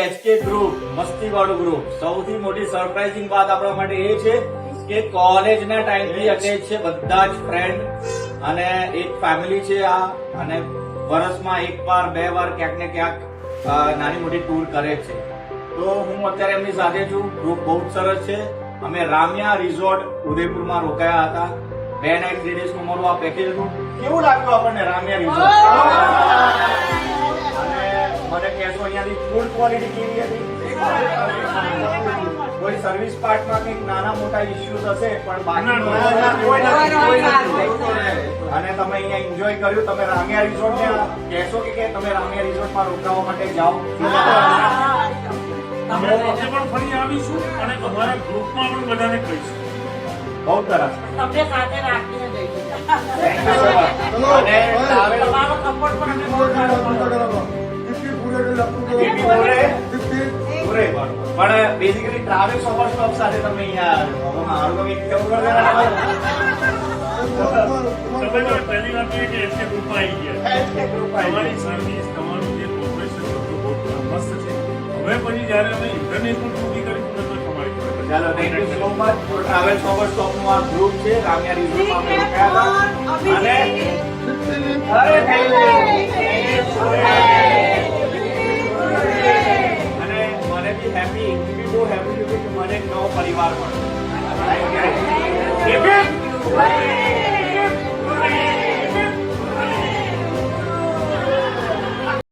HK group મસ્તીવાળું group સૌથી મોટી surprising વાત આપણા માટે એ છે કે કોલેજના ટાઈમથી અટેચ છે, બધા જ ફ્રેન્ડ અને એક ફેમિલી છે આ, અને વર્ષમાં એક વાર બે વાર ક્યાંક ને ક્યાંક નાની મોટી ટૂર કરે છે. તો હું અત્યારે એમની સાથે છું. ગ્રુપ બહુ જ સરસ છે. અમે રામિયા રિઝોર્ટ ઉદયપુરમાં રોકાયા હતા. 2 નાઇટ 3 ડેઝ નું મારું આ પેકેજ હતું. કેવું લાગ્યું આપણને રામિયા રિઝોર્ટ? મને કહેશો અહીંયાની ફૂડ ક્વોલિટી કેવી હતી? કોઈ સર્વિસ પાર્ટમાં કંઈક નાના મોટા ઇશ્યુઝ હશે પણ બાકી અને તમે અહીંયા એન્જોય કર્યું. તમે રામિયા રિઝોર્ટ ને કહેશો કે તમે રામિયા રિઝોર્ટમાં રોકાવા માટે જાઓ. અમે આજે પણ ફરી આવીશું અને અમારા ગ્રુપમાં પણ બધાને કહીશું. બહુ સરસ. તમને સાથે રાખીને જઈશું. Thank you so much. અને તમારો સપોર્ટ પણ અમે બહુ સારો કર્યો. પણ બેઝિકલી ટ્રાવેલ્સ ઓવર સ્ટોપ સાથે તમે અહીંયા મારું તમે કેવું તમે તો પહેલી વાત એ કે એસકે ગ્રુપમાં આવી ગયા. તમારી સર્વિસ, તમારું જે કોર્પોરેશન બધું બહુ મસ્ત છે. હવે પછી જયારે અમે ઇન્ટરનેશનલ શૂટિંગ કરીશું તો તમારી જોડે. ચાલો, thank you so much. Travels over stop નું આ ગ્રુપ છે. રામિયા રિઝોર્ટમાં અમે રોકાયા હતા અને અરે thank you. અને મને બી હેપી, બહુ હેપી કે મને એક નવો પરિવાર મળ્યો.